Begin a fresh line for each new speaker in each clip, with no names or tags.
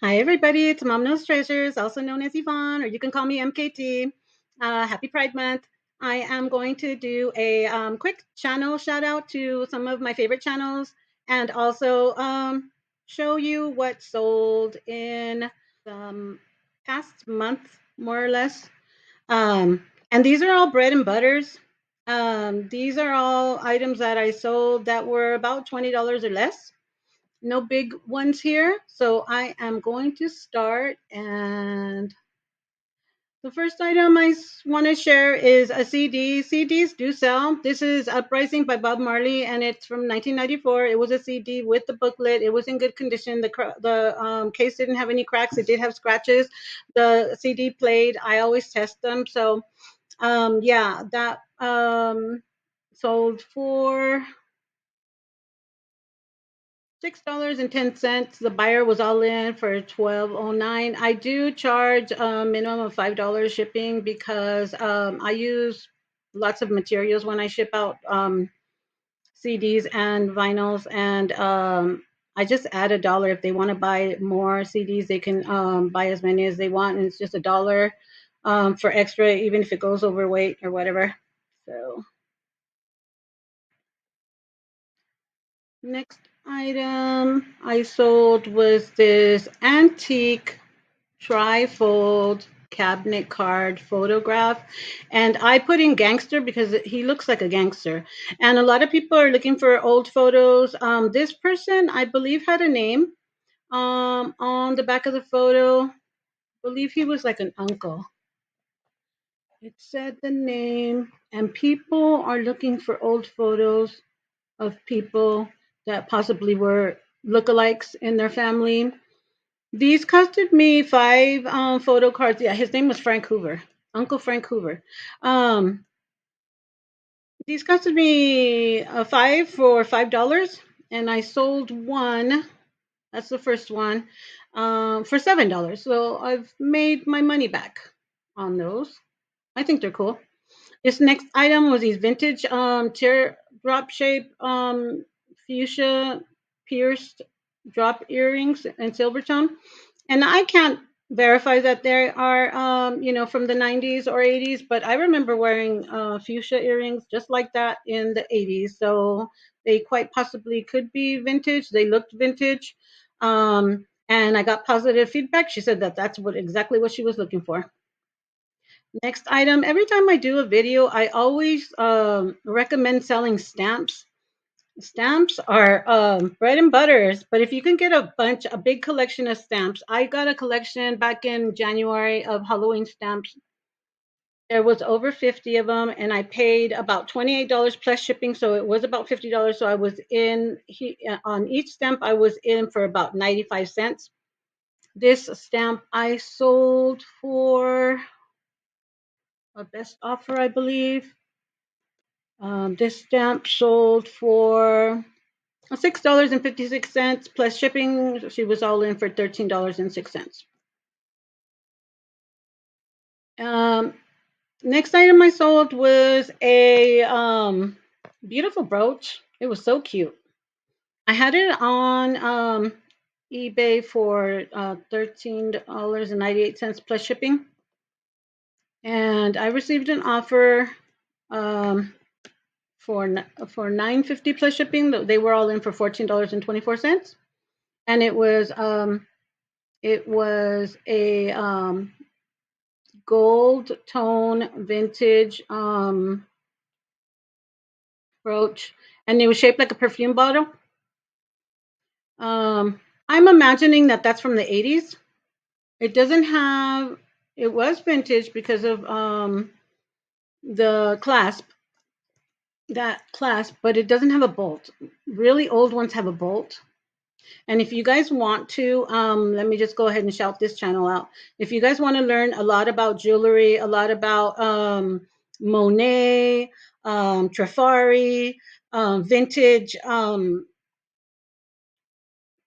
Hi, everybody. It's Mom Knows Treasures, also known as Yvonne, or you can call me MKT. Happy Pride Month. I am going to do a quick channel shout out to some of my favorite channels and also show you what sold in the past month, more or less. And these are all bread and butters. These are all items that I sold that were about $20 or less. No big ones here. So I am going to start. And the first item I want to share is a CD. CDs do sell. This is Uprising by Bob Marley, and it's from 1994. It was a CD with the booklet. It was in good condition. The case didn't have any cracks. It did have scratches. The CD played. I always test them. So yeah, that sold for $6.10. The buyer was all in for 12.09. I do charge a minimum of $5 shipping because I use lots of materials when I ship out CDs and vinyls, and I just add a dollar. If they want to buy more CDs, they can buy as many as they want, and it's just a dollar for extra, even if it goes overweight or whatever. So next item I sold was this antique trifold cabinet card photograph, and I put in gangster because he looks like a gangster, and a lot of people are looking for old photos. This person, I believe, had a name on the back of the photo. I believe he was like an uncle. It said the name, and people are looking for old photos of people that possibly were lookalikes in their family. These costed me five photo cards. Yeah, his name was Frank Hoover, Uncle Frank Hoover. Um, these costed me five for $5, and I sold one. That's the first one for $7. So I've made my money back on those. I think they're cool. This next item was these vintage teardrop shape fuchsia pierced drop earrings in silver tone, and I can't verify that they are, from the 90s or 80s, but I remember wearing fuchsia earrings just like that in the 80s. So they quite possibly could be vintage. They looked vintage. And I got positive feedback. She said that that's exactly what she was looking for. Next item, every time I do a video, I always recommend selling stamps. Stamps are bread and butters, but if you can get a big collection of stamps, I got a collection back in January of Halloween stamps. There was over 50 of them, and I paid about $28 plus shipping, so it was about $50. So I was on each stamp, I was in for about 95 cents. This stamp I sold for a best offer, I believe. This stamp sold for $6.56 plus shipping. She was all in for $13.06. Um, Next item I sold was a beautiful brooch. It was so cute. I had it on eBay for $13.98 plus shipping, and I received an offer um, for $9.50 plus shipping. They were all in for $14.24, and it was a gold tone vintage brooch, and it was shaped like a perfume bottle. I'm imagining that that's from the 80s. It doesn't have. It was vintage because of the clasp, but it doesn't have a bolt. Really old ones have a bolt. And if you guys want to, let me just go ahead and shout this channel out. If you guys want to learn a lot about jewelry, a lot about Monet, Trifari, vintage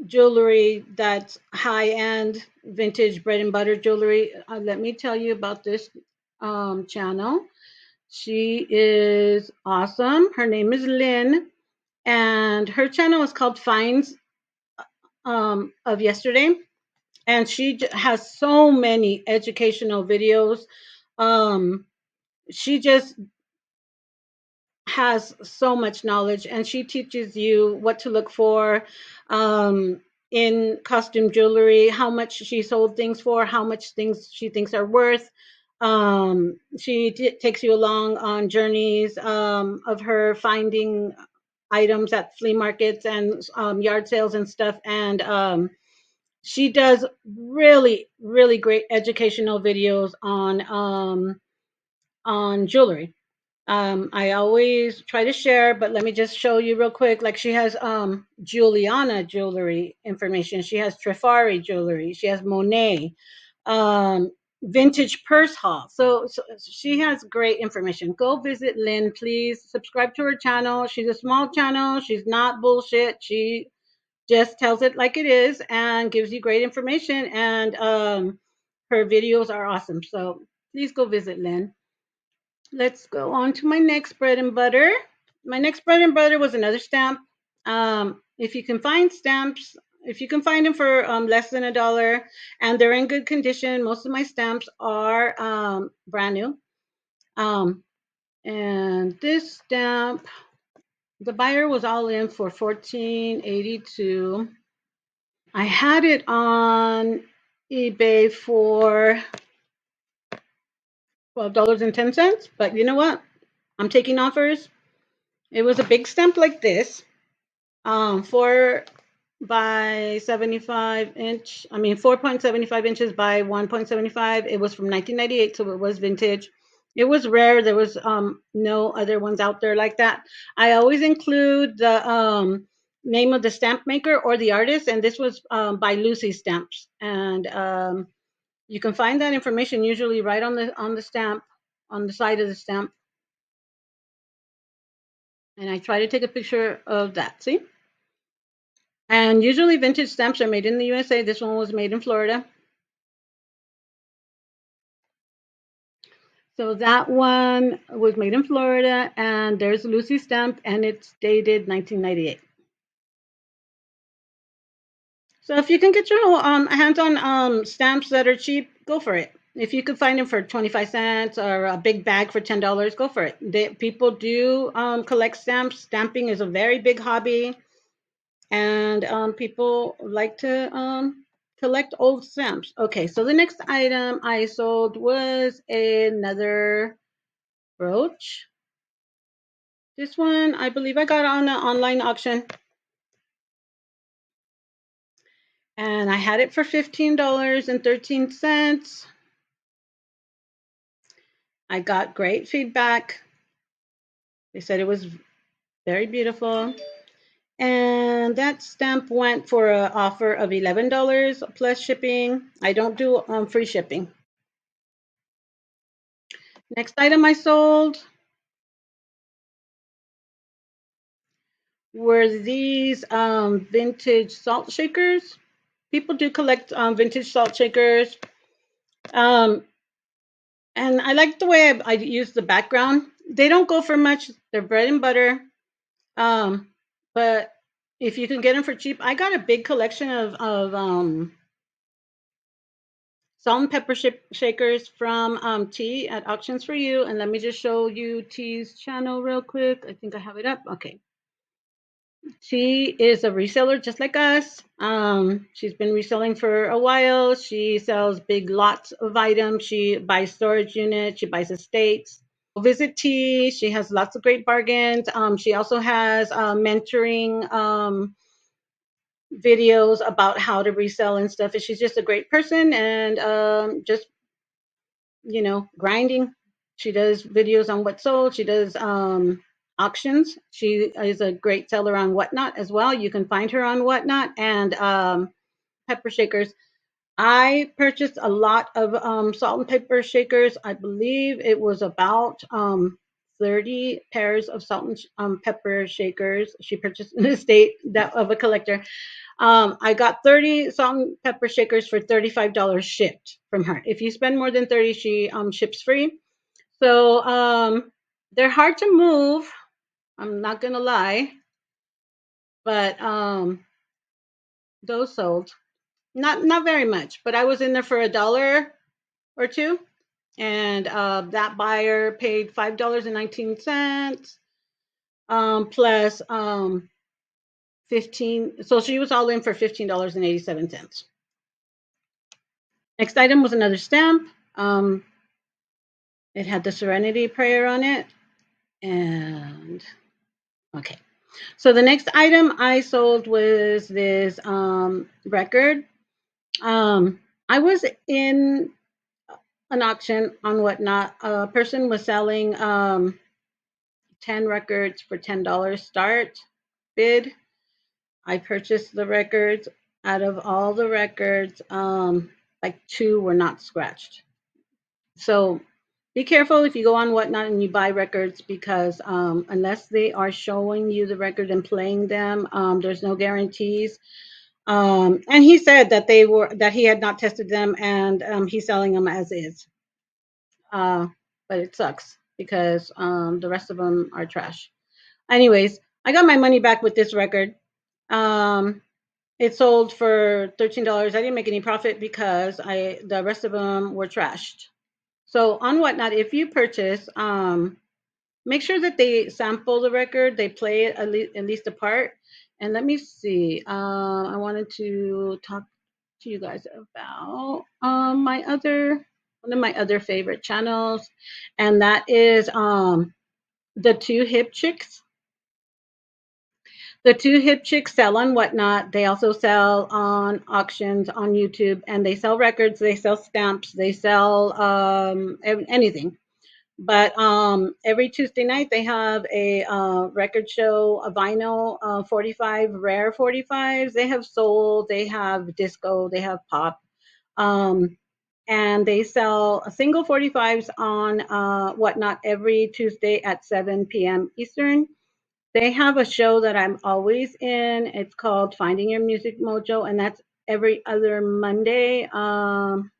jewelry that's high end, vintage bread and butter jewelry, let me tell you about this channel. She is awesome. Her name is Lynn, and her channel is called Finds of Yesterday. and she has so many educational videos. Um, she just has so much knowledge, and she teaches you what to look for um, in costume jewelry, how much she sold things for, how much things she thinks are worth. She takes you along on journeys of her finding items at flea markets and yard sales and stuff. And she does really, really great educational videos on jewelry. I always try to share, but let me just show you real quick. Like she has Juliana jewelry information. She has Trifari jewelry. She has Monet, um, vintage purse haul. So she has great information. Go visit Lynn, please. Subscribe to her channel. She's a small channel. She's not bullshit. She just tells it like it is and gives you great information. And her videos are awesome. So please go visit Lynn. Let's go on to my next bread and butter. My next bread and butter was another stamp. If you can find stamps, if you can find them for less than $1 and they're in good condition, most of my stamps are brand new. Um, and this stamp, the buyer was all in for 14.82. I had it on eBay for $12.10, but you know what? I'm taking offers. It was a big stamp like this, 4 by 75 inch. I mean, 4.75 inches by 1.75. It was from 1998, so it was vintage. It was rare. There was no other ones out there like that. I always include the name of the stamp maker or the artist, and this was by Lucy Stamps. And you can find that information usually right on the stamp, on the side of the stamp. And I try to take a picture of that. See? And usually vintage stamps are made in the USA. This one was made in Florida. So that one was made in Florida, and there's Lucy stamp, and it's dated 1998. So if you can get your hands on stamps that are cheap, go for it. If you could find them for 25 cents or a big bag for $10, go for it. People do collect stamps. Stamping is a very big hobby, and people like to collect old stamps. Okay, so the next item I sold was another brooch. This one, I believe I got on an online auction, and I had it for $15.13. I got great feedback. They said it was very beautiful. And that stamp went for an offer of $11 plus shipping. I don't do free shipping. Next item I sold were these vintage salt shakers. People do collect vintage salt shakers. Um, and I like the way I use the background. They don't go for much. They're bread and butter. Um, but if you can get them for cheap, I got a big collection of salt and pepper shakers from T at Auctions for You. And let me just show you T's channel real quick. I think I have it up. Okay. She is a reseller just like us. She's been reselling for a while. She sells big lots of items. She buys storage units. She buys estates. Visit T. She has lots of great bargains. She also has mentoring videos about how to resell and stuff. And she's just a great person and just, grinding. She does videos on what sold. She does auctions. She is a great seller on Whatnot as well. You can find her on Whatnot and pepper shakers. I purchased a lot of salt and pepper shakers. I believe it was about 30 pairs of salt and pepper shakers. She purchased an estate that of a collector. I got 30 salt and pepper shakers for $35 shipped from her. If you spend more than 30, she ships free. So they're hard to move. I'm not gonna lie, but those sold. not very much, but I was in there for a dollar or two, and that buyer paid $5.19 plus 15. So she was all in for $15.87. Next item was another stamp. It had the Serenity Prayer on it, and okay. So the next item I sold was this record. I was in an auction on Whatnot. A person was selling 10 records for $10 start bid. I purchased the records. Out of all the records, like two were not scratched. So be careful if you go on Whatnot and you buy records because unless they are showing you the record and playing them, there's no guarantees. And he said that he had not tested them and he's selling them as is. Uh, but it sucks because the rest of them are trash. Anyways, I got my money back with this record. Um, it sold for $13. I didn't make any profit because the rest of them were trashed. So on Whatnot, if you purchase, make sure that they sample the record, they play it at least a part. And let me see. I wanted to talk to you guys about my other one of my other favorite channels, and that is the Two Hip Chicks. The Two Hip Chicks sell on Whatnot. They also sell on auctions on YouTube, and they sell records, they sell stamps, they sell anything. But every Tuesday night they have a record show, a vinyl 45 rare 45s. They have soul, they have disco, they have pop, um, and they sell a single 45s on Whatnot every Tuesday at 7 p.m. Eastern. They have a show that I'm always in. It's called Finding Your Music Mojo, and that's every other Monday. And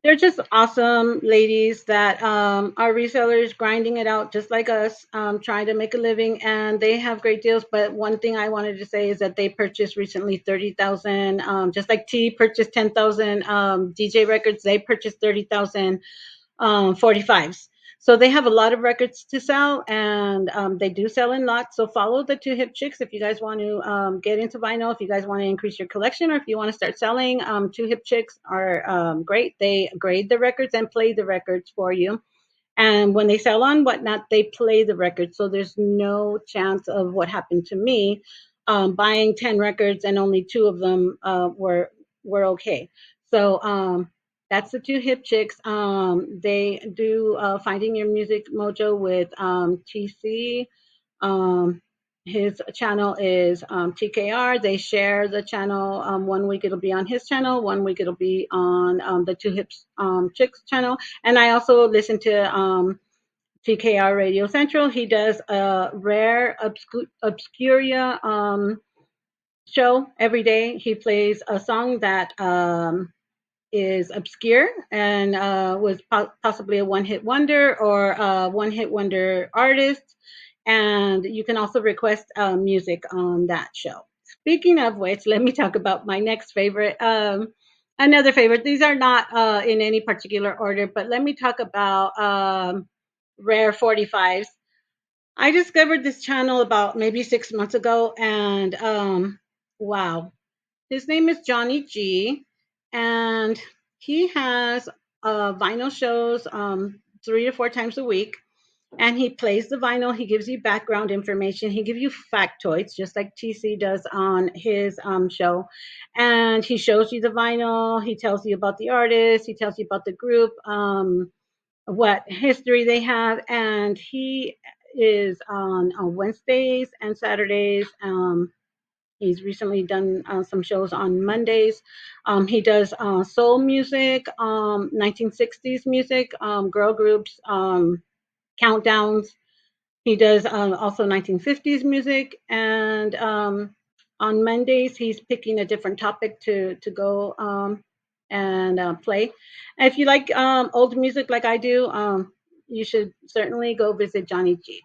they're just awesome ladies that are resellers grinding it out just like us, trying to make a living, and they have great deals. But one thing I wanted to say is that they purchased recently 30,000, just like T purchased 10,000 DJ records, they purchased 30,000 45s. So they have a lot of records to sell, and they do sell in lots. So follow the Two Hip Chicks if you guys want to get into vinyl, if you guys want to increase your collection, or if you want to start selling. Two Hip Chicks are great. They grade the records and play the records for you. And when they sell on Whatnot, they play the records. So there's no chance of what happened to me, buying 10 records and only two of them were okay. So that's the Two Hip Chicks. They do Finding Your Music Mojo with TC. Um, his channel is TKR. They share the channel. One week it'll be on his channel. One week it'll be on the Two Hips Chicks channel. And I also listen to TKR Radio Central. He does a rare obscuria show every day. He plays a song that is obscure and was possibly a one-hit wonder or a one-hit wonder artist. And you can also request music on that show. Speaking of which, let me talk about my next favorite. Another favorite. These are not in any particular order, but let me talk about rare 45s. I discovered this channel about maybe 6 months ago, and wow, his name is Johnny G, and he has vinyl shows 3 to 4 times a week. And he plays the vinyl. He gives you background information. He gives you factoids, just like TC does on his show. And he shows you the vinyl. He tells you about the artist. He tells you about the group, what history they have. And he is on Wednesdays and Saturdays. He's recently done some shows on Mondays. He does soul music, 1960s music, girl groups, countdowns. He does also 1950s music. And on Mondays, he's picking a different topic to go and play. And if you like old music like I do, you should certainly go visit Johnny G.